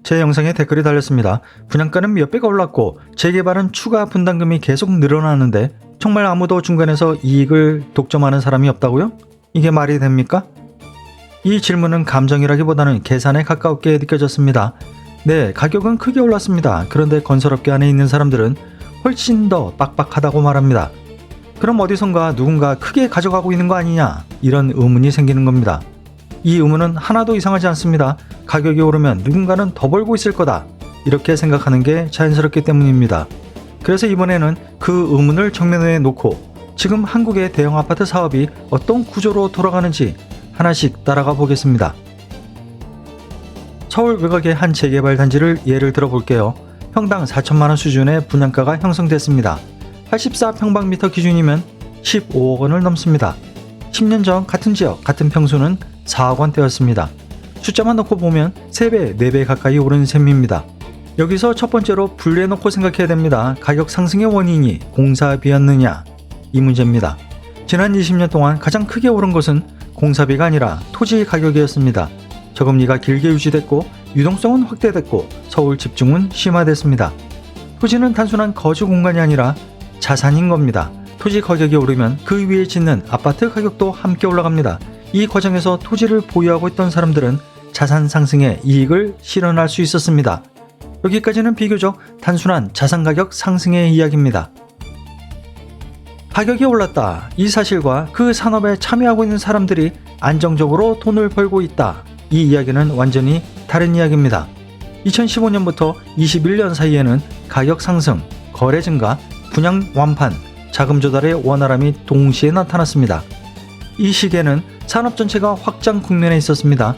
제 영상에 댓글이 달렸습니다. 분양가는 몇 배가 올랐고 재개발은 추가 분담금이 계속 늘어나는데 정말 아무도 중간에서 이익을 독점하는 사람이 없다고요? 이게 말이 됩니까? 이 질문은 감정이라기보다는 계산에 가깝게 느껴졌습니다. 네, 가격은 크게 올랐습니다. 그런데 건설업계 안에 있는 사람들은 훨씬 더 빡빡하다고 말합니다. 그럼 어디선가 누군가 크게 가져가고 있는 거 아니냐? 이런 의문이 생기는 겁니다. 이 의문은 하나도 이상하지 않습니다. 가격이 오르면 누군가는 더 벌고 있을 거다. 이렇게 생각하는 게 자연스럽기 때문입니다. 그래서 이번에는 그 의문을 정면에 놓고 지금 한국의 대형 아파트 사업이 어떤 구조로 돌아가는지 하나씩 따라가 보겠습니다. 서울 외곽의 한 재개발 단지를 예를 들어 볼게요. 평당 4천만 원 수준의 분양가가 형성됐습니다. 84평방미터 기준이면 15억 원을 넘습니다. 10년 전 같은 지역, 같은 평수는 4억 원대였습니다. 숫자만 넣고 보면 3배, 4배 가까이 오른 셈입니다. 여기서 첫 번째로 분리해놓고 생각해야 됩니다. 가격 상승의 원인이 공사비였느냐? 이 문제입니다. 지난 20년 동안 가장 크게 오른 것은 공사비가 아니라 토지 가격이었습니다. 저금리가 길게 유지됐고 유동성은 확대됐고 서울 집중은 심화됐습니다. 토지는 단순한 거주 공간이 아니라 자산인 겁니다. 토지 가격이 오르면 그 위에 짓는 아파트 가격도 함께 올라갑니다. 이 과정에서 토지를 보유하고 있던 사람들은 자산 상승의 이익을 실현할 수 있었습니다. 여기까지는 비교적 단순한 자산 가격 상승의 이야기입니다. 가격이 올랐다. 이 사실과 그 산업에 참여하고 있는 사람들이 안정적으로 돈을 벌고 있다. 이 이야기는 완전히 다른 이야기입니다. 2015년부터 21년 사이에는 가격 상승, 거래 증가, 분양 완판, 자금 조달의 원활함이 동시에 나타났습니다. 이 시기에는 산업 전체가 확장 국면에 있었습니다.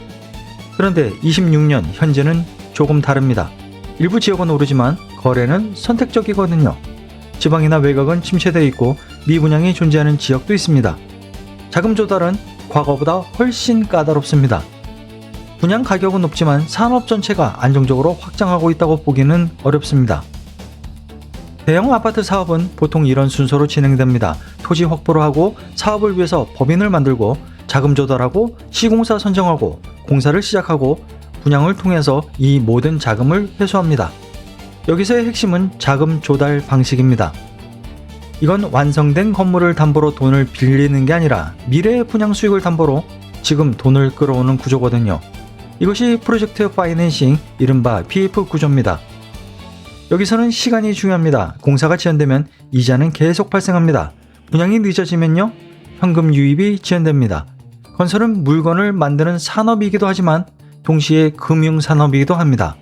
그런데 26년 현재는 조금 다릅니다. 일부 지역은 오르지만 거래는 선택적이거든요. 지방이나 외곽은 침체되어 있고 미분양이 존재하는 지역도 있습니다. 자금 조달은 과거보다 훨씬 까다롭습니다. 분양 가격은 높지만 산업 전체가 안정적으로 확장하고 있다고 보기는 어렵습니다. 대형 아파트 사업은 보통 이런 순서로 진행됩니다. 토지 확보를 하고 사업을 위해서 법인을 만들고 자금 조달하고 시공사 선정하고 공사를 시작하고 분양을 통해서 이 모든 자금을 회수합니다. 여기서의 핵심은 자금 조달 방식입니다. 이건 완성된 건물을 담보로 돈을 빌리는 게 아니라 미래의 분양 수익을 담보로 지금 돈을 끌어오는 구조거든요. 이것이 프로젝트 파이낸싱, 이른바 PF 구조입니다. 여기서는 시간이 중요합니다. 공사가 지연되면 이자는 계속 발생합니다. 분양이 늦어지면요, 현금 유입이 지연됩니다. 건설은 물건을 만드는 산업이기도 하지만 동시에 금융산업이기도 합니다.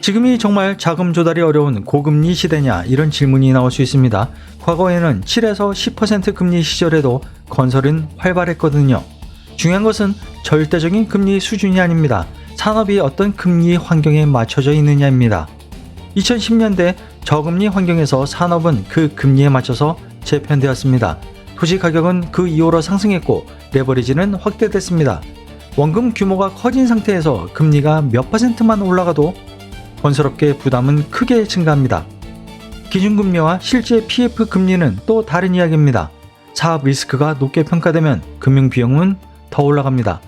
지금이 정말 자금 조달이 어려운 고금리 시대냐, 이런 질문이 나올 수 있습니다. 과거에는 7에서 10% 금리 시절에도 건설은 활발했거든요. 중요한 것은 절대적인 금리 수준이 아닙니다. 산업이 어떤 금리 환경에 맞춰져 있느냐입니다. 2010년대 저금리 환경에서 산업은 그 금리에 맞춰서 재편되었습니다. 토지 가격은 그 이후로 상승했고 레버리지는 확대됐습니다. 원금 규모가 커진 상태에서 금리가 몇 %만 올라가도 건설업계의 부담은 크게 증가합니다. 기준금리와 실제 PF 금리는 또 다른 이야기입니다. 사업 리스크가 높게 평가되면 금융비용은 더 올라갑니다.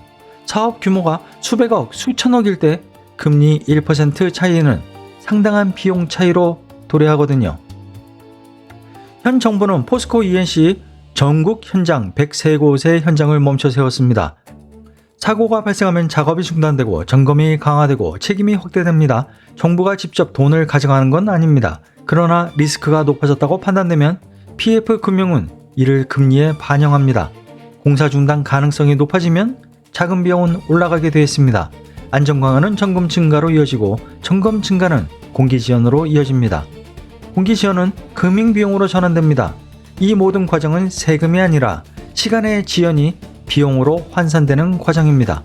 사업 규모가 수백억, 수천억일 때 금리 1% 차이는 상당한 비용 차이로 도래하거든요. 현 정부는 포스코 ENC 전국 현장 103곳의 현장을 멈춰 세웠습니다. 사고가 발생하면 작업이 중단되고 점검이 강화되고 책임이 확대됩니다. 정부가 직접 돈을 가져가는 건 아닙니다. 그러나 리스크가 높아졌다고 판단되면 PF 금융은 이를 금리에 반영합니다. 공사 중단 가능성이 높아지면 자금 비용은 올라가게 되어 있습니다. 안전 강화는 점검 증가로 이어지고 점검 증가는 공기 지연으로 이어집니다. 공기 지연은 금융 비용으로 전환됩니다. 이 모든 과정은 세금이 아니라 시간의 지연이 비용으로 환산되는 과정입니다.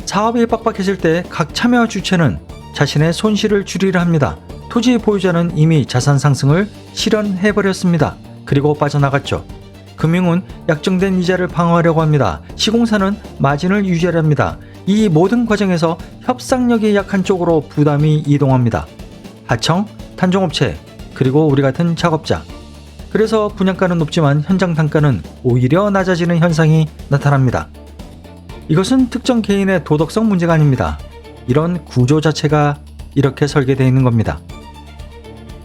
사업이 빡빡해질 때 각 참여 주체는 자신의 손실을 줄이려 합니다. 토지 보유자는 이미 자산 상승을 실현해버렸습니다. 그리고 빠져나갔죠. 금융은 약정된 이자를 방어하려고 합니다. 시공사는 마진을 유지하려 합니다. 이 모든 과정에서 협상력이 약한 쪽으로 부담이 이동합니다. 하청, 단종업체, 그리고 우리 같은 작업자. 그래서 분양가는 높지만 현장 단가는 오히려 낮아지는 현상이 나타납니다. 이것은 특정 개인의 도덕성 문제가 아닙니다. 이런 구조 자체가 이렇게 설계되어 있는 겁니다.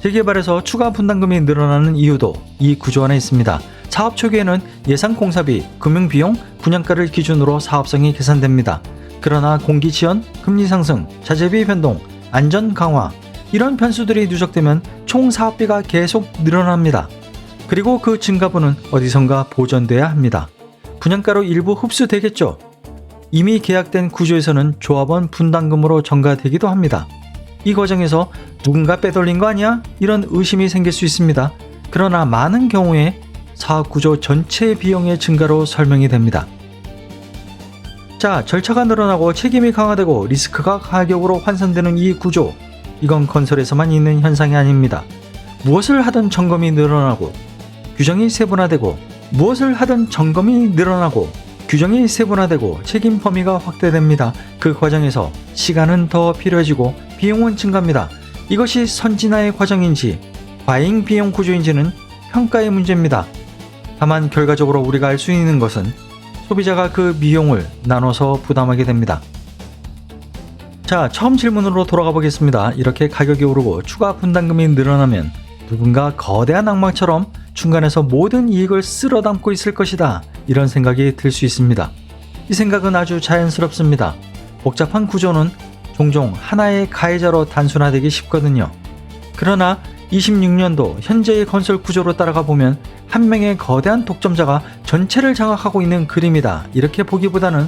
재개발에서 추가 분담금이 늘어나는 이유도 이 구조 안에 있습니다. 사업 초기에는 예상 공사비, 금융비용, 분양가를 기준으로 사업성이 계산됩니다. 그러나 공기 지연, 금리 상승, 자재비 변동, 안전 강화 이런 변수들이 누적되면 총 사업비가 계속 늘어납니다. 그리고 그 증가분은 어디선가 보전돼야 합니다. 분양가로 일부 흡수되겠죠. 이미 계약된 구조에서는 조합원 분담금으로 전가되기도 합니다. 이 과정에서 누군가 빼돌린 거 아니야? 이런 의심이 생길 수 있습니다. 그러나 많은 경우에 사업 구조 전체 비용의 증가로 설명이 됩니다. 자, 절차가 늘어나고 책임이 강화되고 리스크가 가격으로 환산되는 이 구조, 이건 건설에서만 있는 현상이 아닙니다. 무엇을 하든 점검이 늘어나고 규정이 세분화되고 무엇을 하든 점검이 늘어나고 규정이 세분화되고 책임 범위가 확대됩니다. 그 과정에서 시간은 더 필요해지고 비용은 증가합니다. 이것이 선진화의 과정인지 과잉 비용 구조인지는 평가의 문제입니다. 다만 결과적으로 우리가 알 수 있는 것은 소비자가 그 비용을 나눠서 부담하게 됩니다. 자, 처음 질문으로 돌아가 보겠습니다. 이렇게 가격이 오르고 추가 분담금이 늘어나면 누군가 거대한 악마처럼 중간에서 모든 이익을 쓸어 담고 있을 것이다. 이런 생각이 들 수 있습니다. 이 생각은 아주 자연스럽습니다. 복잡한 구조는 종종 하나의 가해자로 단순화되기 쉽거든요. 그러나 26년도 현재의 건설 구조로 따라가 보면 한 명의 거대한 독점자가 전체를 장악하고 있는 그림이다. 이렇게 보기보다는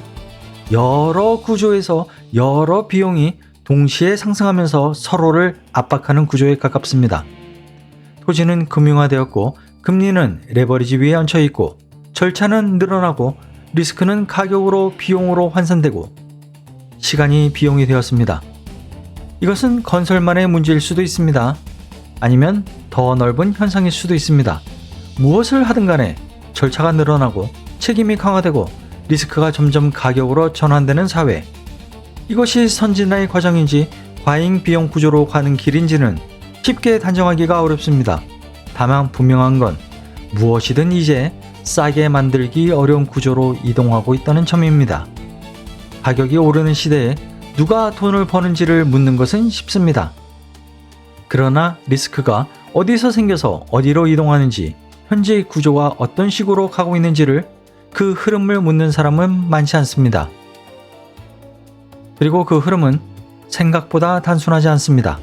여러 구조에서 여러 비용이 동시에 상승하면서 서로를 압박하는 구조에 가깝습니다. 토지는 금융화되었고 금리는 레버리지 위에 얹혀 있고 절차는 늘어나고 리스크는 가격으로 비용으로 환산되고 시간이 비용이 되었습니다. 이것은 건설만의 문제일 수도 있습니다. 아니면 더 넓은 현상일 수도 있습니다. 무엇을 하든 간에 절차가 늘어나고 책임이 강화되고 리스크가 점점 가격으로 전환되는 사회. 이것이 선진화의 과정인지 과잉 비용 구조로 가는 길인지는 쉽게 단정하기가 어렵습니다. 다만 분명한 건 무엇이든 이제 싸게 만들기 어려운 구조로 이동하고 있다는 점입니다. 가격이 오르는 시대에 누가 돈을 버는지를 묻는 것은 쉽습니다. 그러나 리스크가 어디서 생겨서 어디로 이동하는지, 현재의 구조가 어떤 식으로 가고 있는지를 그 흐름을 묻는 사람은 많지 않습니다. 그리고 그 흐름은 생각보다 단순하지 않습니다.